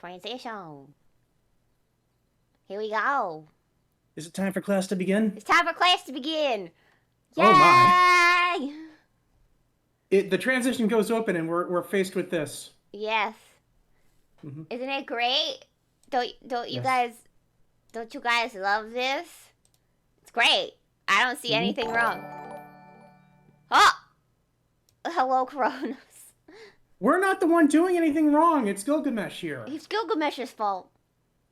Transition. Here we go. Is it time for class to begin? It's time for class to begin. Oh my. Yay! The transition goes open and we're faced with this. Yes. Mhm. Isn't it great? Don't you Yes. guys love this? It's great. I don't see Mhm. anything wrong. Oh! Hello, Coronas. We're not the one doing anything wrong. It's Gilgamesh here. It's Gilgamesh's fault.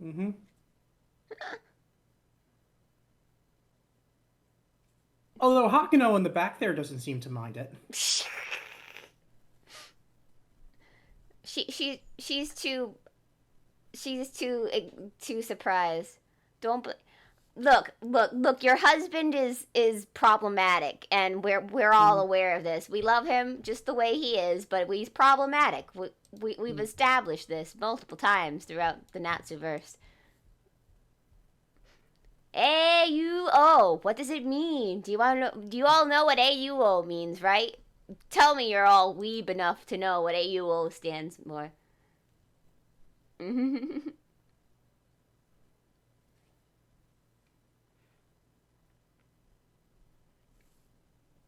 Mm-hmm. Although Hakuno in the back there doesn't seem to mind it. She's too surprised. Don't look. Your husband is problematic, and we're all aware of this. We love him just the way he is, but he's problematic. We've established this multiple times throughout the Natsuverse. AUO. What does it mean? Do you all know what AUO means, right? Tell me you're all weeb enough to know what AUO stands for.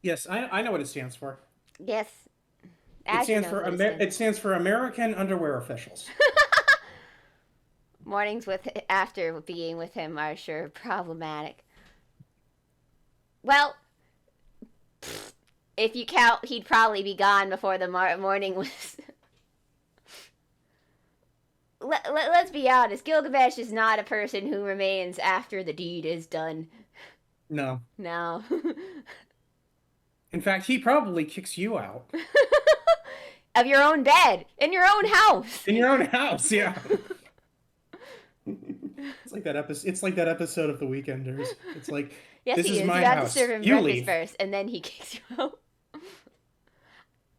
Yes, I know what it stands for. Yes. It stands for American Underwear Officials. Mornings after being with him are sure problematic. Well, if you count, he'd probably be gone before the morning was. Let's be honest. Gilgamesh is not a person who remains after the deed is done. No. No. In fact, he probably kicks you out. Of your own bed. In your own house. In your own house, yeah. It's like that episode of The Weekenders. It's like, yes, this he is my you house. have to serve him you breakfast leave. first, and then he kicks you out.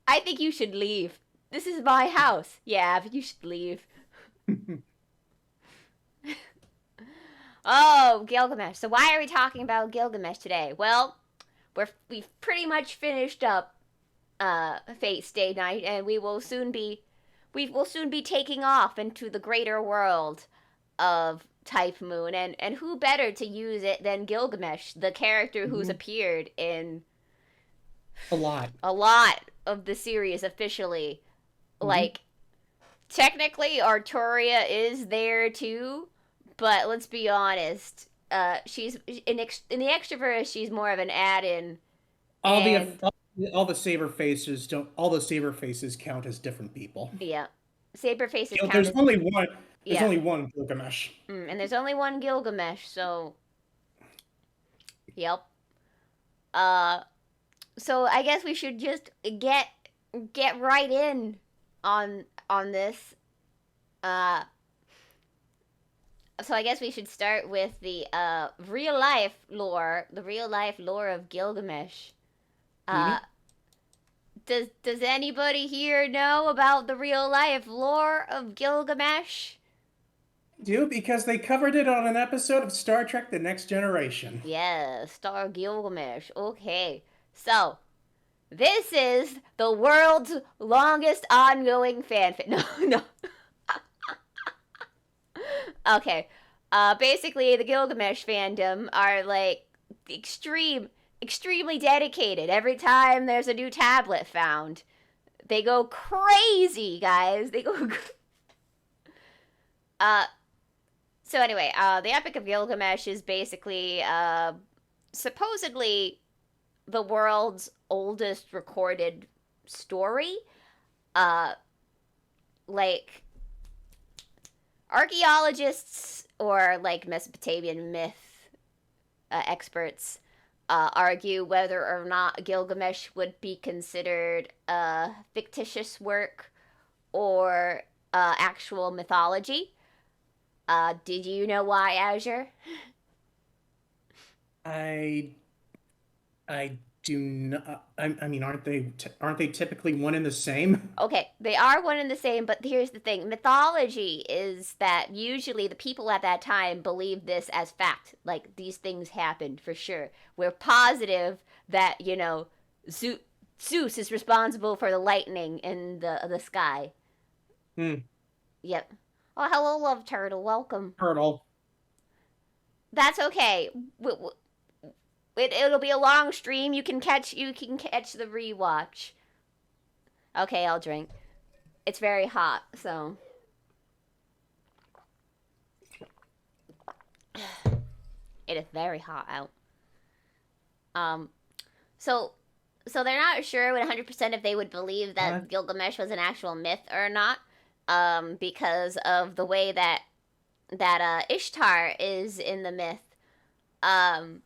I think you should leave. This is my house. Yeah, but you should leave. Oh, Gilgamesh. So why are we talking about Gilgamesh today? Well, we've pretty much finished up Fate's Day Night, and we will soon be taking off into the greater world of Type Moon, and who better to use it than Gilgamesh, the character who's appeared in a lot of the series officially. Like, technically Arturia is there too, but let's be honest, she's in the Extroverse, she's more of an add-in. All the saber faces count as different people. Yeah, saber faces count. There's only one. There's only one Gilgamesh. And there's only one Gilgamesh, so yep. So I guess we should just get right in on this. So I guess we should start with the real life lore of Gilgamesh. Does anybody here know about the real life lore of Gilgamesh? Do, because they covered it on an episode of Star Trek: The Next Generation. Yeah, Star Gilgamesh. Okay, so this is the world's longest ongoing fanfic. No. Okay. Basically, the Gilgamesh fandom are like extremely dedicated. Every time there's a new tablet found, they go crazy, guys. They go. So anyway, the Epic of Gilgamesh is basically supposedly the world's oldest recorded story. Like, archaeologists or like Mesopotamian myth experts argue whether or not Gilgamesh would be considered a fictitious work or actual mythology. Did you know why, Azure? I do not. I mean, aren't they typically one and the same? Okay, they are one and the same, but here's the thing. Mythology is that usually the people at that time believed this as fact. Like, these things happened for sure. We're positive that, Zeus is responsible for the lightning in the sky. Yep. Oh, hello, love turtle. Welcome. Turtle. That's okay. It'll be a long stream. You can catch the rewatch. Okay, I'll drink. It's very hot, so it is very hot out. Um, so so they're not sure 100% if they would believe that What? Gilgamesh was an actual myth or not, because of the way that Ishtar is in the myth. Um,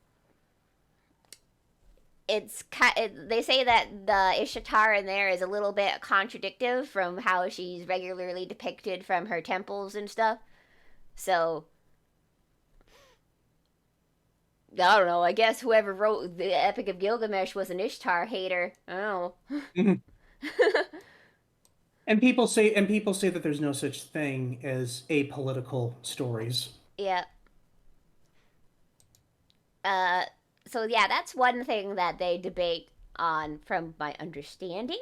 they say that the Ishtar in there is a little bit contradictive from how she's regularly depicted from her temples and stuff. So I don't know. I guess whoever wrote the Epic of Gilgamesh was an Ishtar hater. I don't know. Mhm. And people say that there's no such thing as apolitical stories. Yeah. Uh. So yeah, that's one thing that they debate on, from my understanding.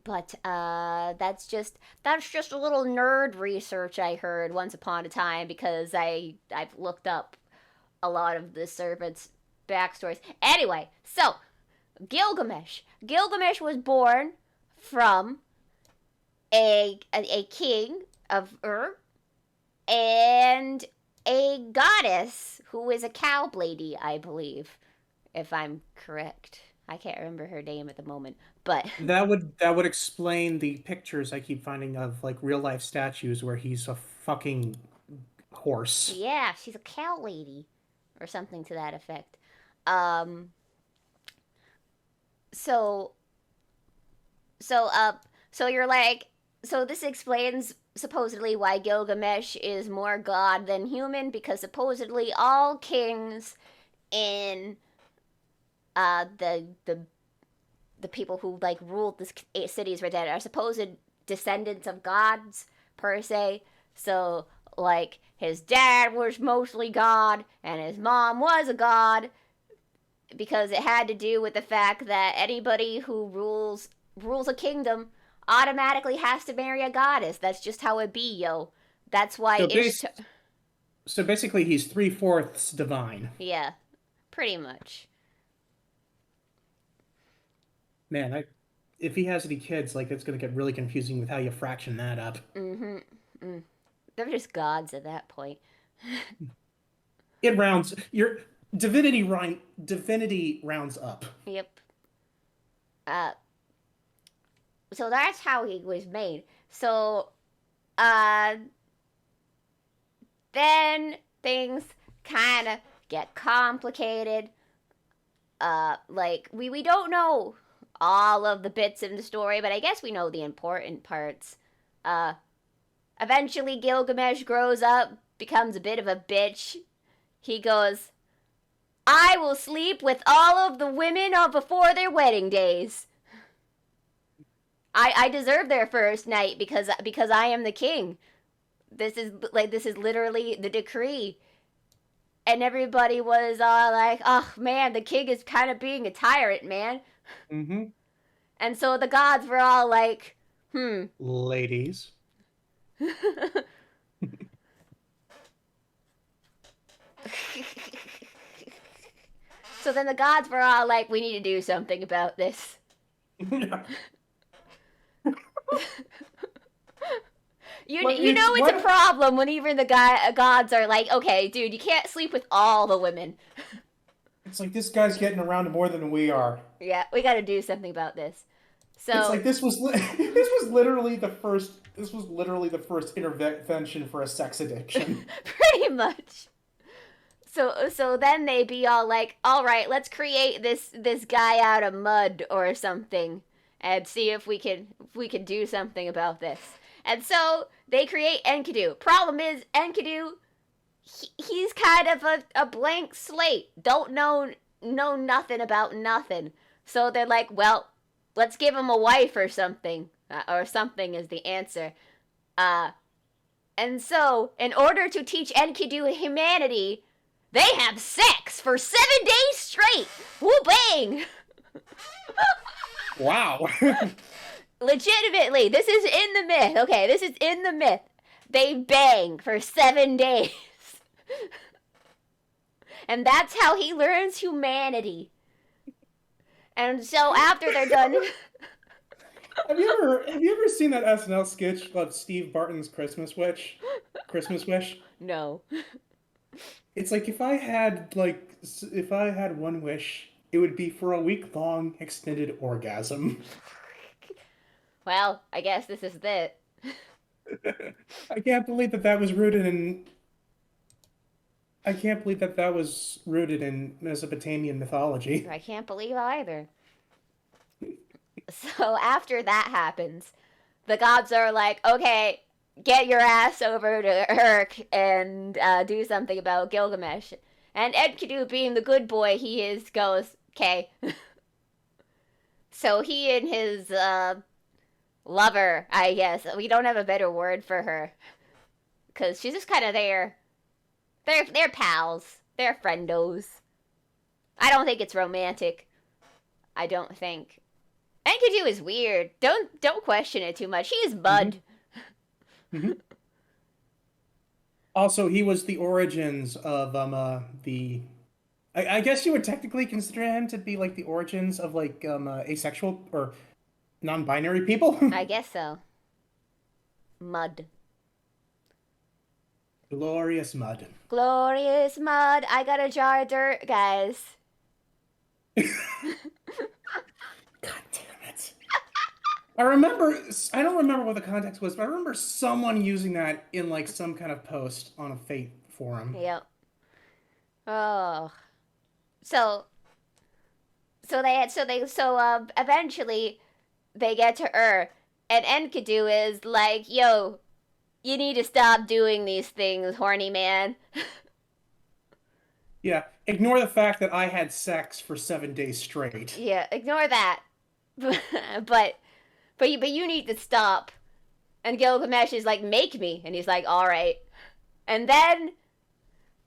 But that's just a little nerd research I heard once upon a time, because I've looked up a lot of the servants' backstories. Anyway, so Gilgamesh. Gilgamesh was born from a king of Ur and a goddess who is a cow lady, I believe, if I'm correct. I can't remember her name at the moment, but That would explain the pictures I keep finding of like real life statues where he's a fucking horse. yeah, she's a cow lady or something to that effect. Um, so so so you're like, so this explains supposedly why Gilgamesh is more god than human, because supposedly all kings in the people who like ruled this cities were dead are supposed descendants of gods per se. So like his dad was mostly god and his mom was a god, because it had to do with the fact that anybody who rules a kingdom automatically has to marry a goddess. That's just how it be, yo. That's why So base Ishtar. so basically he's three-fourths divine. Yeah, pretty much. Man, if he has any kids, like it's gonna get really confusing with how you fraction that up. Mm-hmm. Mm. They're just gods at that point. It rounds your divinity rounds up. Yep. Uh, so that's how he was made. So, uh, then things kind of get complicated. Like we don't know all of the bits in the story, but I guess we know the important parts. Uh, Eventually Gilgamesh grows up, becomes a bit of a bitch. He goes, "I will sleep with all of the women of before their wedding days. I deserve their first night because I am the king. This is literally the decree." And everybody was all like, "Oh man, the king is kind of being a tyrant, man." Hmm. And so the gods were all like, "Hmm." Ladies. So then the gods were all like, "We need to do something about this." You know it's a What? problem when even the gods are like, "Okay, dude, you can't sleep with all the women." It's like this guy's getting around more than we are. Yeah, we got to do something about this. It's So like this was literally the first. This was literally the first intervention for a sex addiction. pretty much. So then they be all like, "All right, let's create this guy out of mud or something, and see if we can do something about this." And so they create Enkidu. Problem is, Enkidu, he's kind of a blank slate. Don't know nothing about nothing. So they're like, "Well, let's give him a wife or something." Or something is the answer. Uh, and so, in order to teach Enkidu humanity, they have sex for 7 days straight. Woo bang! Wow. Legitimately, this is in the myth. Okay, this is in the myth. They bang for 7 days. And that's how he learns humanity. And so after they're done, Have you ever seen that SNL sketch of Steve Barton's Christmas Wish? Christmas Wish? no. It's like if I had one wish, it would be for a week long extended orgasm. Well, I guess this is it. I can't believe that that was rooted in I can't believe that that was rooted in Mesopotamian mythology. I can't believe either. So after that happens, the gods are like, okay, get your ass over to Urk and do something about Gilgamesh. And Enkidu, being the good boy he is, goes, okay. So he and his lover, I guess, we don't have a better word for her, because she's just kind of there. They're pals. They're friendos. I don't think it's romantic. I don't think. Enkidu is weird. Don't question it too much. He is mud. Hmm. Also, he was the origins of the I guess you would technically consider him to be like the origins of like asexual or non-binary people. I guess so. Mud. Glorious mud. Glorious mud. I got a jar of dirt, guys. God damn it. I remember, I don't remember what the context was, but I remember someone using that in like some kind of post on a Fate forum. Yep. Oh. So eventually they get to and Enkidu is like, yo, you need to stop doing these things, horny man. Yeah, ignore the fact that I had sex for 7 days straight. Yeah, ignore that. but you need to stop. And Gilgamesh is like, make me, and he's like, all right. And then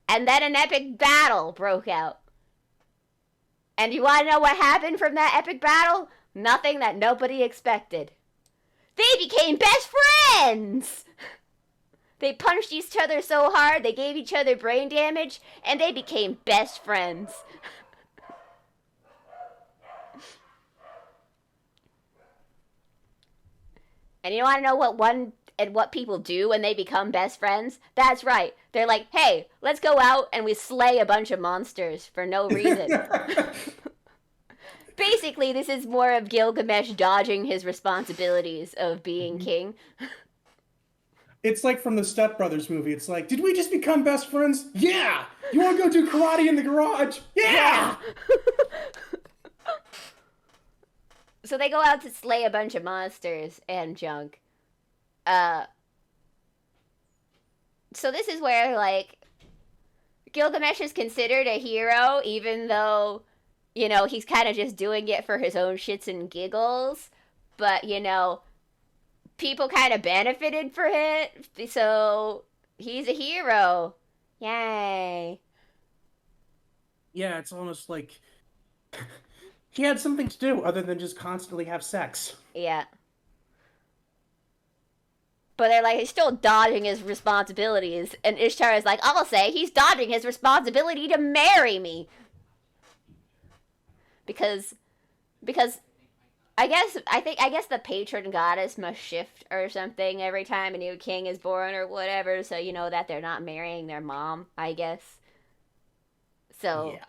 an epic battle broke out. And you want to know what happened from that epic battle? Nothing that nobody expected. They became best friends! They punched each other so hard, they gave each other brain damage, and they became best friends. And you want to know what people do when they become best friends? That's right. They're like, hey, let's go out and we slay a bunch of monsters for no reason. Basically, this is more of Gilgamesh dodging his responsibilities of being king. It's like from the Step Brothers movie. It's like, did we just become best friends? Yeah! You want to go do karate in the garage? Yeah! So they go out to slay a bunch of monsters and junk. So this is where, like, Gilgamesh is considered a hero, even though, you know, he's kind of just doing it for his own shits and giggles. But, you know, people kind of benefited for it, so he's a hero. Yay. Yeah, it's almost like he had something to do other than just constantly have sex. Yeah. But they're like, he's still dodging his responsibilities. And Ishtar is like, I'll say he's dodging his responsibility to marry me. Because I guess the patron goddess must shift or something every time a new king is born or whatever, so you know that they're not marrying their mom, I guess. So yeah.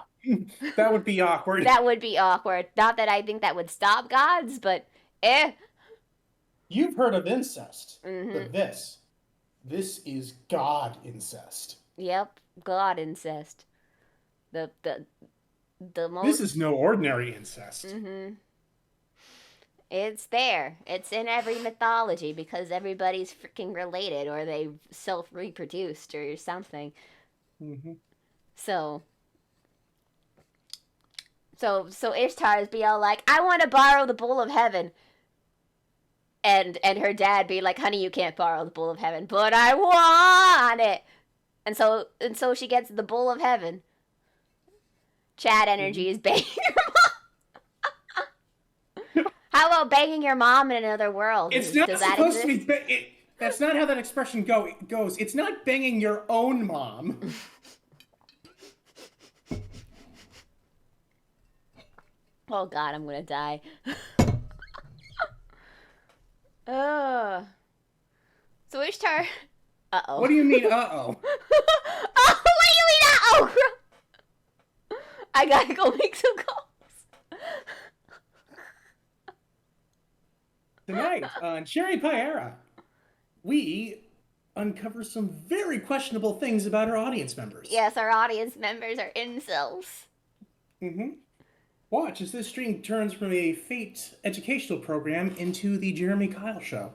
That would be awkward. That would be awkward. Not that I think that would stop gods, but You've heard of incest, mm-hmm. but this is God incest. Yep, God incest. The most. This is no ordinary incest. Mm-hmm. It's there. It's in every mythology because everybody's freaking related or they self-reproduced or something. Mm-hmm. So Ishtar's be all like, I want to borrow the bowl of heaven. And her dad be like, honey, you can't borrow the bowl of heaven, but I want it. And so she gets the bowl of heaven. Chad energy is banging your mom. How about banging your mom in another world? It's not supposed to be. That's not how that expression goes. It's not banging your own mom. Oh God, I'm gonna die. Oh. So Ishtar. Uh oh. What do you mean, uh-oh? Oh, what do you mean? Oh, I gotta go make some calls. Tonight on Cherry Pie Era, we uncover some very questionable things about our audience members. Yes, our audience members are incels. Mm-hmm. Watch as this stream turns from a Fate educational program into the Jeremy Kyle show.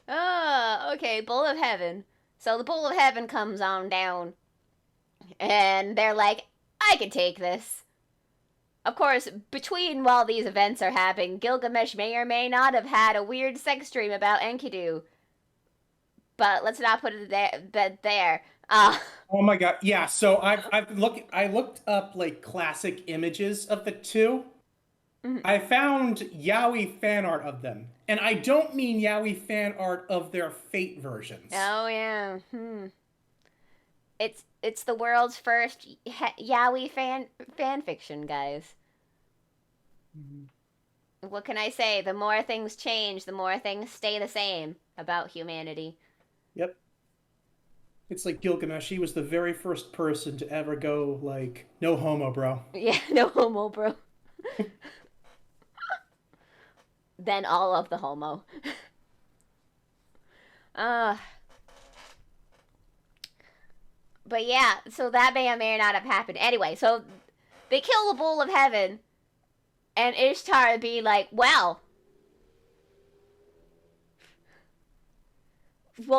Oh, okay. Bowl of Heaven. So the Bowl of Heaven comes on down, and they're like, I can take this. Of course, between while these events are happening, Gilgamesh may or may not have had a weird sex dream about Enkidu. But let's not put it there. Oh my god, yeah. So I looked up like classic images of the two. I found yaoi fan art of them, and I don't mean yaoi fan art of their Fate versions. Oh yeah. It's the world's first yaoi fan fiction, guys. What can I say? The more things change, the more things stay the same about humanity. Yep. It's like Gilgamesh. He was the very first person to ever go like, no homo, bro. Yeah, no homo, bro. Then all of the homo. uh but yeah, so that may or may not have happened. Anyway, so they kill the Bull of Heaven, and Ishtar be like, well,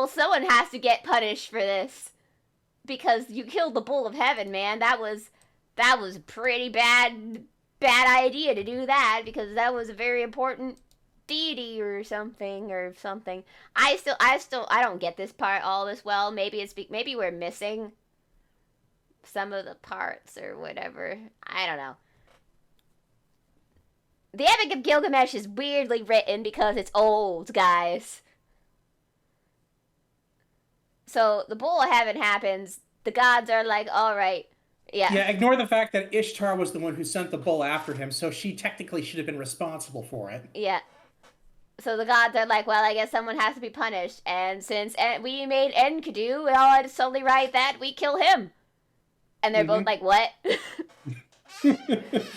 someone has to get punished for this because you killed the Bull of Heaven, man. That was a pretty bad idea to do that because that was a very important deity or something. I don't get this part all this well. Maybe we're missing some of the parts or whatever. I don't know. The Epic of Gilgamesh is weirdly written because it's old, guys. So the Bowl of Heaven happens. The gods are like, all right, yeah. Yeah, ignore the fact that Ishtar was the one who sent the bull after him, so she technically should have been responsible for it. Yeah. So the gods are like, well, I guess someone has to be punished. And since we made Enkidu, well, it's totally right that we kill him. And they're both like, what?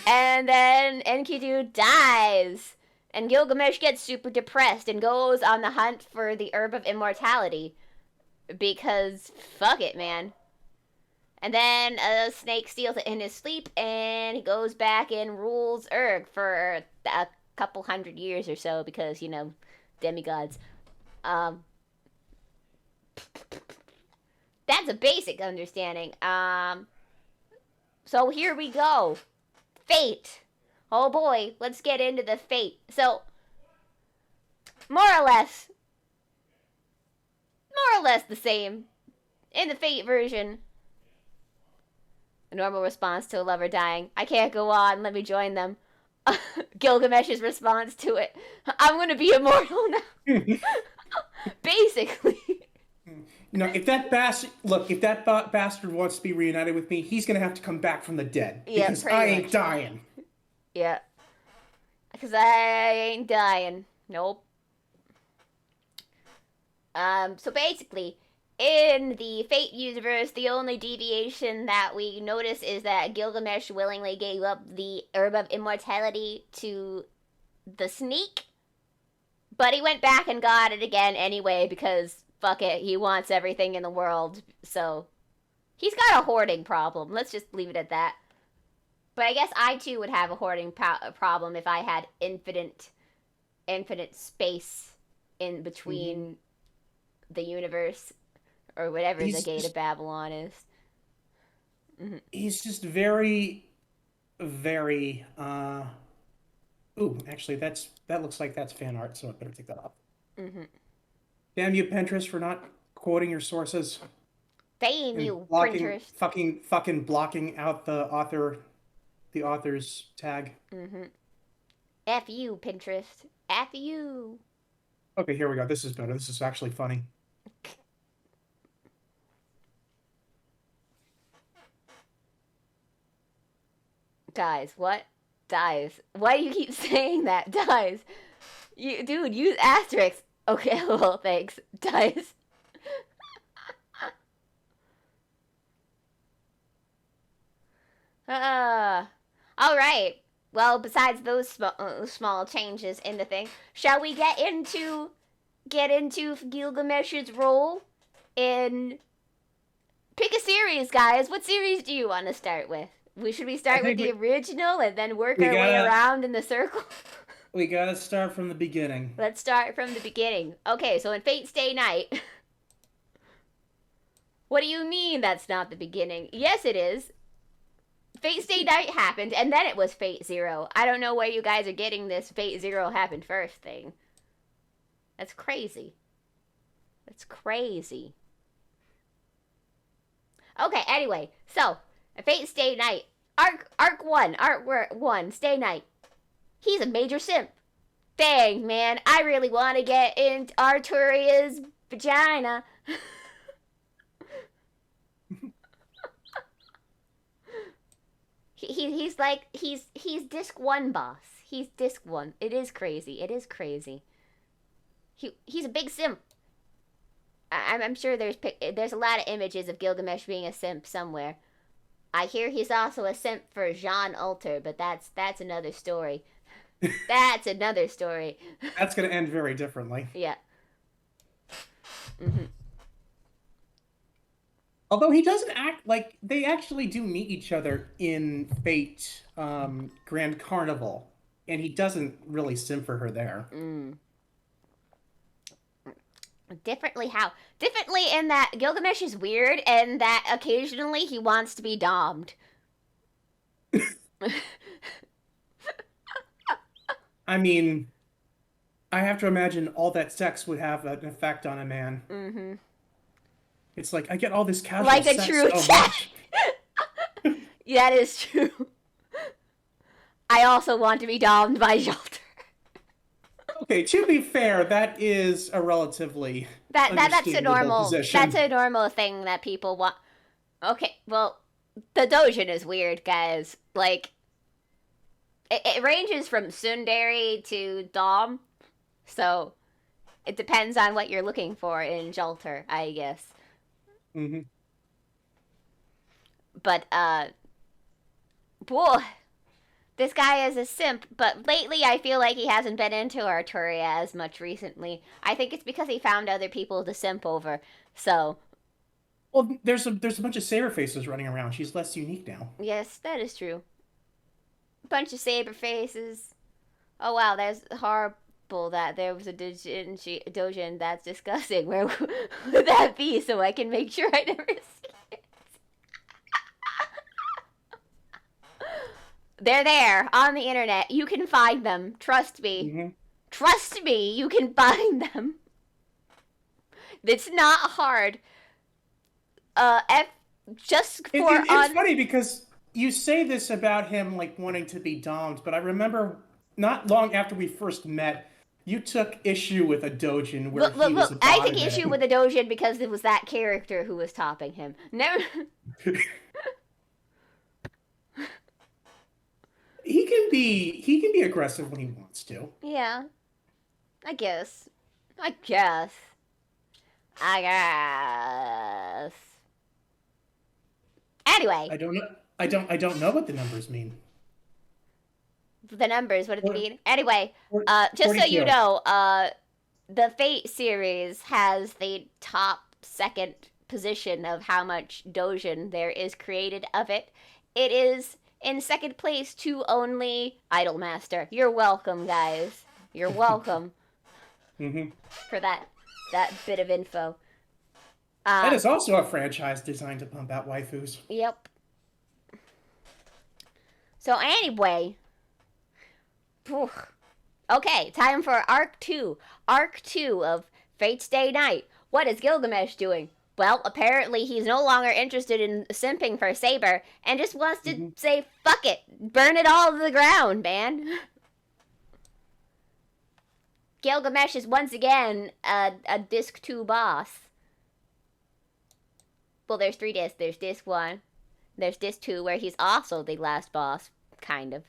And then Enkidu dies. And Gilgamesh gets super depressed and goes on the hunt for the Herb of Immortality. Because fuck it, man. And then a snake steals it in his sleep, and he goes back and rules Urg for a couple hundred years or so, because, you know, demigods. That's a basic understanding. So here we go. Fate. Oh boy, let's get into the fate. So, more or less the same. In the Fate version, a normal response to a lover dying. I can't go on, let me join them. Gilgamesh's response to it. I'm gonna be immortal now. Basically. You know, if that bastard wants to be reunited with me, he's gonna have to come back from the dead. Yeah, because I ain't dying. Yeah. Because I ain't dying. Nope. So basically, in the Fate universe, the only deviation that we notice is that Gilgamesh willingly gave up the Herb of Immortality to the Sneak, but he went back and got it again anyway because, fuck it, he wants everything in the world, so he's got a hoarding problem. Let's just leave it at that. But I guess I too would have a hoarding problem if I had infinite space in between the universe or whatever the Gate of Babylon is. He's just very, very. Ooh, actually, that looks like that's fan art, so I better take that off. Damn you, Pinterest, for not quoting your sources. Damn you, Pinterest. Pinterest. Fucking blocking out the author's tag. F you, Pinterest. F you. Okay, here we go. This is better. This is actually funny. Guys, what? Dies. Why do you keep saying that? Dies. Dude, use asterisks. Okay, well, thanks. Dies. All right. Well, besides those small changes in the thing, shall we get into Gilgamesh's role in pick a series, guys? What series do you want to start with? Should we I start with think the original and then work we our way gotta around in the circle? we gotta start from the beginning. Let's start from the beginning. Okay, so in Fate Stay Night. What do you mean that's not the beginning? Yes, it is. Fate Stay Night happened, and then it was Fate Zero. I don't know where you guys are getting this Fate Zero happened first thing. That's crazy. That's crazy. Okay, anyway, so Fate Stay Night. Arc 1, Stay Night. He's a major simp. Dang, man, I really want to get in Arturia's vagina. He's like he's disc 1 boss. He's disc 1. It is crazy. It is crazy. He's a big simp. I'm sure there's a lot of images of Gilgamesh being a simp somewhere. I hear he's also a simp for Jean Alter, but that's another story. That's another story. That's gonna end very differently. Yeah. Mm-hmm. Although he doesn't act like they actually do meet each other in Fate Grand Carnival, and he doesn't really simp for her there. Differently how? Differently in that Gilgamesh is weird and that occasionally he wants to be dommed. I mean, I have to imagine all that sex would have an effect on a man. Mm-hmm. It's like I get all this casual Like a sex true so much. That is true. I also want to be dommed by Jalter. Okay, to be fair, that is a relatively That's a understandable normal position. that's a normal thing that people want. Okay, well, the Dojin is weird, guys. Like it ranges from tsundere to dom, so it depends on what you're looking for in Jalter, I guess. Mm-hmm. But boy, this guy is a simp. But lately, I feel like he hasn't been into Arturia as much recently. I think it's because he found other people to simp over. So Well, there's a bunch of saber faces running around. She's less unique now. yes, that is true. Bunch of saber faces. Oh wow, that's horrible that there was a dojin. That's disgusting. Where would that be so I can make sure I never see it? They're there on the internet. You can find them. Trust me. Mm-hmm. Trust me, you can find them. It's not hard. Just for It's funny because you say this about him like wanting to be domed, but I remember not long after we first met, you took issue with a dojin where he was a I took bottom issue man. with the dojin because it was that character who was topping him. Never. He can be aggressive when he wants to. Yeah, I guess. I guess. I guess. Anyway, I don't know what the numbers mean. the numbers. What did they Or- mean? Anyway, or- just so you 42. know, the Fate series has the top second position of how much dojin there is created of it. It is in second place to only Idolmaster. You're welcome, guys. You're welcome Mm-hmm. for that bit of info. That is also a franchise designed to pump out waifus. Yep. So anyway, whew. Okay, time for Arc 2. Arc 2 of Fate Stay Night. What is Gilgamesh doing? Well, apparently he's no longer interested in simping for Saber and just wants to say, fuck it, burn it all to the ground, man. Gilgamesh is once again a disc 2 boss. Well, there's 3 discs. There's disc 1, there's disc 2, where he's also the last boss, kind of.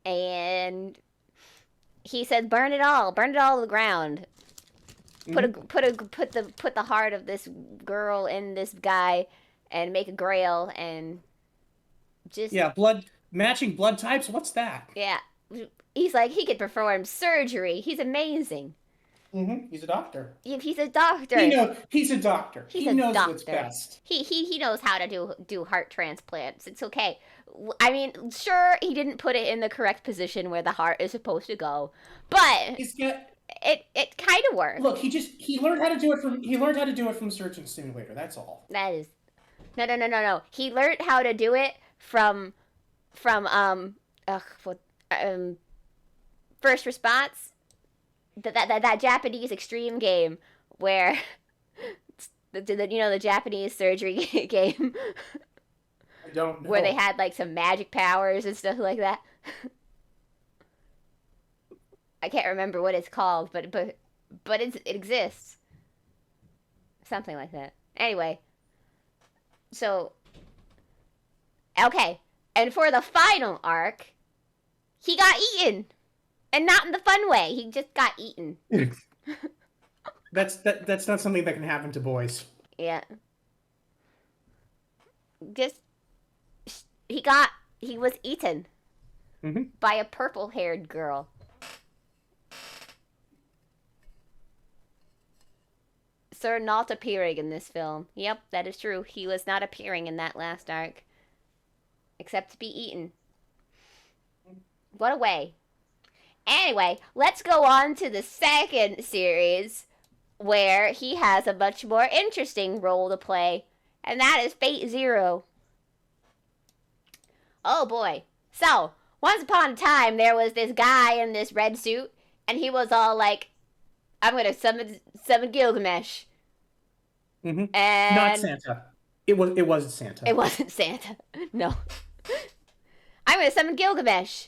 And he said, burn it all to the ground. Mm-hmm. Put the heart of this girl in this guy, and make a grail, and just Yeah, blood matching blood types. What's that? yeah. He's like, he could perform surgery. He's amazing. Mm-hmm. He's a doctor. He's a doctor. He's a doctor. He's He a knows what's doctor. best. He knows how to do heart transplants. It's okay. I mean, sure, he didn't put it in the correct position where the heart is supposed to go, but He's got it kind of worked. look. He learned how to do it from Surgeon Simulator. That's all. That is no. He learned how to do it from what first response, that Japanese extreme game where the Japanese surgery game I don't where they know. had like some magic powers and stuff like that. I can't remember what it's called, but it exists. Something like that. Anyway, so okay, and for the final arc, he got eaten, and not in the fun way. He just got eaten. That's not something that can happen to boys. Yeah, just he was eaten Mm-hmm. by a purple-haired girl. Sir not appearing in this film. Yep, that is true. He was not appearing in that last arc, except to be eaten. What a way. Anyway, let's go on to the second series, where he has a much more interesting role to play, and that is Fate Zero. Oh boy. So, once upon a time, there was this guy in this red suit, and he was all like, I'm gonna summon Gilgamesh. Mm-hmm. Not And Santa. It wasn't Santa. it wasn't Santa. No. I'm gonna summon Gilgamesh.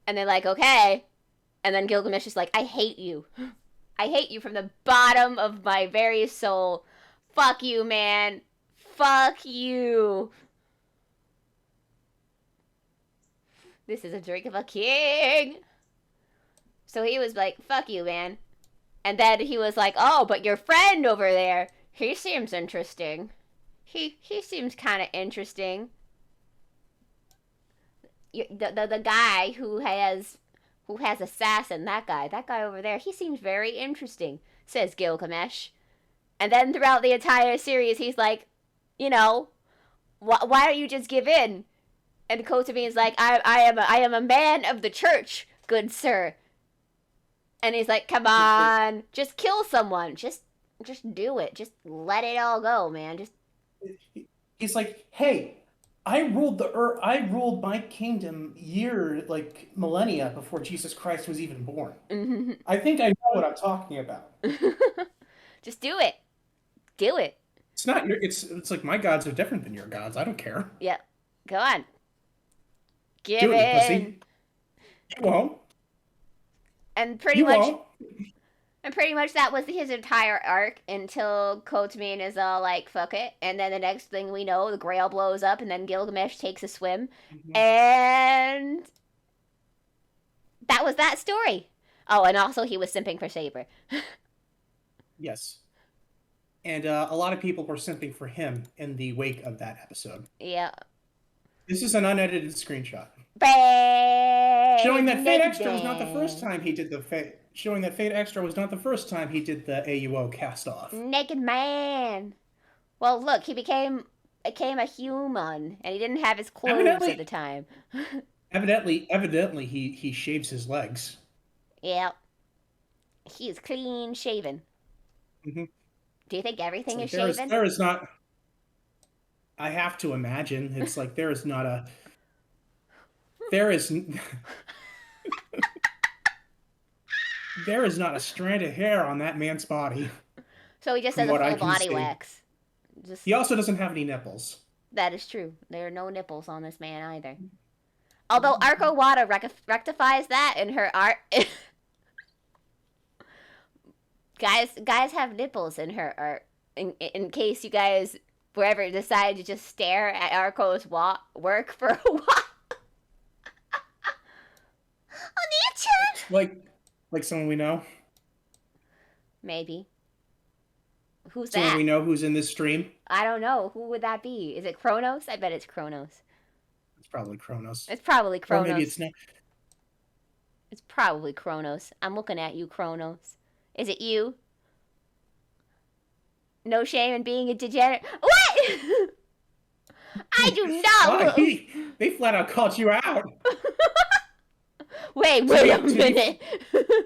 And they're like, okay. And then Gilgamesh is like, I hate you. I hate you from the bottom of my very soul. Fuck you, man. Fuck you. This is a drink of a king. So he was like, fuck you, man. And then he was like, oh, but your friend over there, he seems interesting. He seems kind of interesting. The guy who has assassin, that guy over there, he seems very interesting, says Gilgamesh. And then throughout the entire series, he's like, why don't you just give in? And Kotabi's like, I am a man of the church, good sir. And he's like, come on, just kill someone, just do it, just let it all go, man. Just He's like, hey, I ruled the earth. I ruled my kingdom like millennia before Jesus Christ was even born. I think I know what I'm talking about. just do it, do it. It's not your. It's like my gods are different than your gods. I don't care. Yep, go on, give Do it, you in. pussy. You won't. And pretty You much won't. And pretty much that was his entire arc until Kotamin is all like, fuck it. And then the next thing we know, the Grail blows up, and then Gilgamesh takes a swim. Mhm. And that was that story. Oh, and also he was simping for Saber. Yes. And a lot of people were simping for him in the wake of that episode. Yeah. This is an unedited screenshot. Bang! Showing that Fate Naked Extra was not the first man. time he did the Fate. Showing that Fate Extra was not the first time he did the AUO cast off. Naked man. Well, look, he became a human, and he didn't have his clothes at the Evidently, time. evidently, he shaves his legs. Yeah. He is clean shaven. Mm-hmm. Do you think It's everything like is shaven? there is not. I have to imagine it's like there is not a. There is. There is not a strand of hair on that man's body, So he just from has a what I full can body see. wax. Just He also doesn't have any nipples. that is true. There are no nipples on this man either. Although Arco Wada rectifies that in her art. guys have nipples in her art. In case you guys wherever decide to just stare at Arco's work for a while. Oni-chan! Like someone we know. Maybe. Who's Someone that? we know who's in this stream. I don't know. Who would that be? Is it Kronos? I bet it's Kronos. It's probably Kronos. It's probably Or maybe Kronos. it's not. It's probably Kronos. I'm looking at you, Kronos. Is it you? No shame in being a degenerate. What? I do not. They flat out called you out. Wait a minute.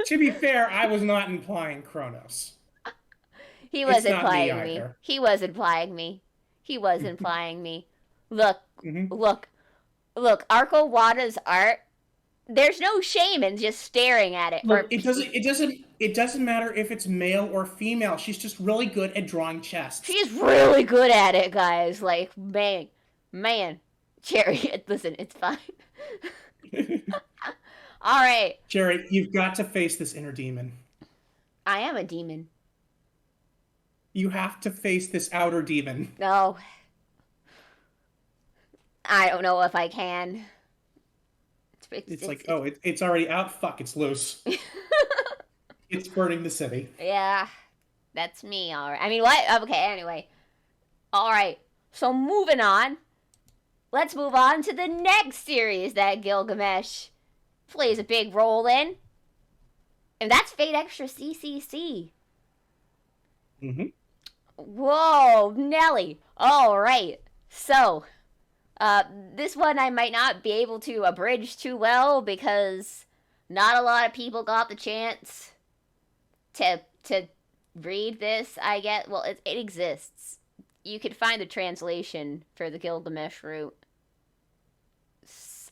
To be fair, I was not implying Kronos. He was implying me. He was implying me. He was implying me. Look, look. Arco Wada's art. There's no shame in just staring at it. Look, it doesn't matter if it's male or female. She's just really good at drawing chests. She's really good at it, guys. Like, man. Cherry, listen, it's fine. All right. Jerry, you've got to face this inner demon. I am a demon. You have to face this outer demon. No. I don't know if I can. It's already out. Fuck, it's loose. It's burning the city. Yeah, that's me. All right. I mean, what? Okay, anyway. All right. So moving on. Let's move on to the next series that Gilgamesh plays a big role in. And that's Fate Extra CCC. Mm-hmm. Whoa, Nelly. All right. So, this one I might not be able to abridge too well because not a lot of people got the chance to read this. I get well, it exists. You could find the translation for the Gilgamesh route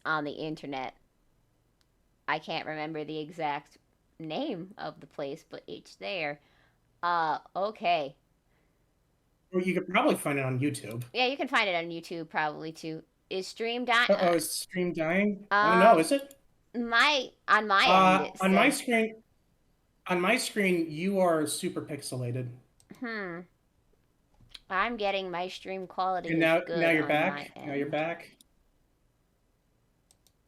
on the internet. I can't remember the exact name of the place, but it's there. Okay. Or you could probably find it on YouTube. Yeah, you can find it on YouTube probably too. Is stream dying? Is stream dying? I don't know. Is it? On my end. On my screen, you are super pixelated. I'm getting my stream quality. And now you're back. Now you're back.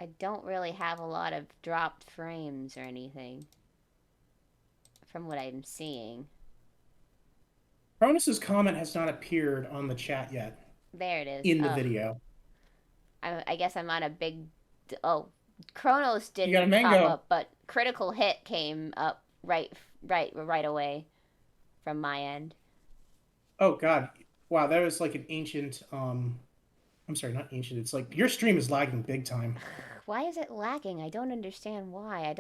I don't really have a lot of dropped frames or anything from what I'm seeing. Cronus's comment has not appeared on the chat yet. There it is. In the video. I guess I'm on a big... Oh, Kronos didn't pop up, but Critical Hit came up right away from my end. Oh, God. Wow, that was like an ancient... I'm sorry, not ancient. It's like your stream is lagging big time. Why is it lagging? I don't understand why.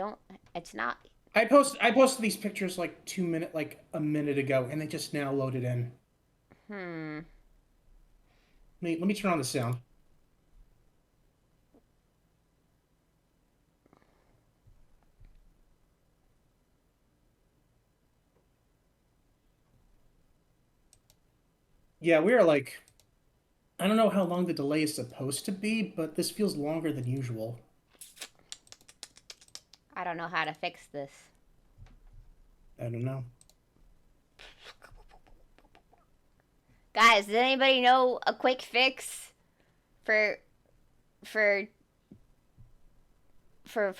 It's not... I posted these pictures like a minute ago, and they just now loaded in. Let me turn on the sound. Yeah, we are like... I don't know how long the delay is supposed to be, but this feels longer than usual. I don't know how to fix this. I don't know. Guys, does anybody know a quick fix for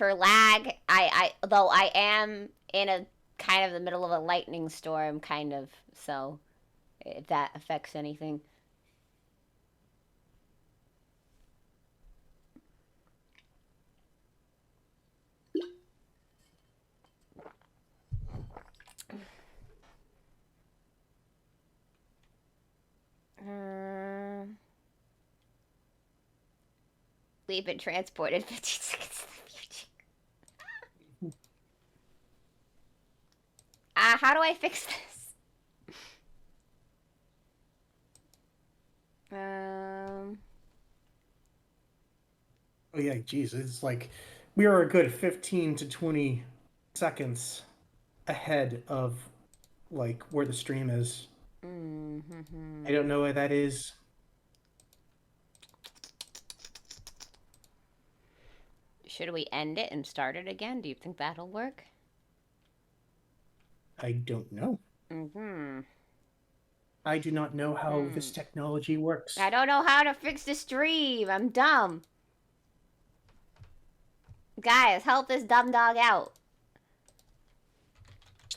lag? Though I am in a kind of the middle of a lightning storm, kind of, so if that affects anything. We've been transported 15 seconds to the future. How do I fix this? Oh yeah, geez, it's like we are a good 15 to 20 seconds ahead of like where the stream is. I don't know why that is. Should we end it and start it again? Do you think that'll work? I don't know. Mm-hmm. I do not know how this technology works. I don't know how to fix the stream. I'm dumb. Guys, help this dumb dog out.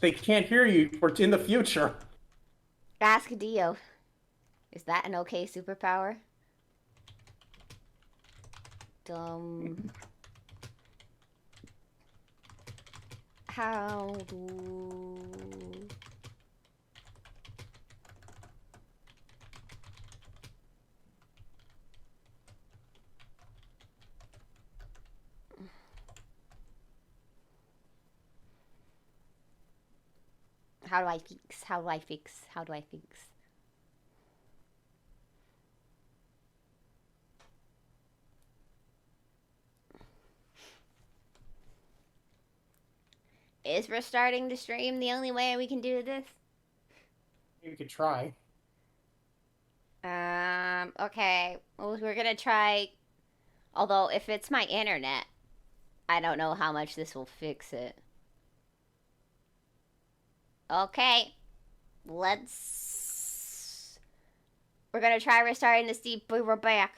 They can't hear you in the future. Ask Dio. Is that an okay superpower? Dumb. How do... How do I fix? How do I fix? How do I fix? Is restarting the stream the only way we can do this? You could try. Okay. Well, we're gonna try. Although, if it's my internet, I don't know how much this will fix it. Okay. Let's... We're gonna try restarting the Steve. We're back.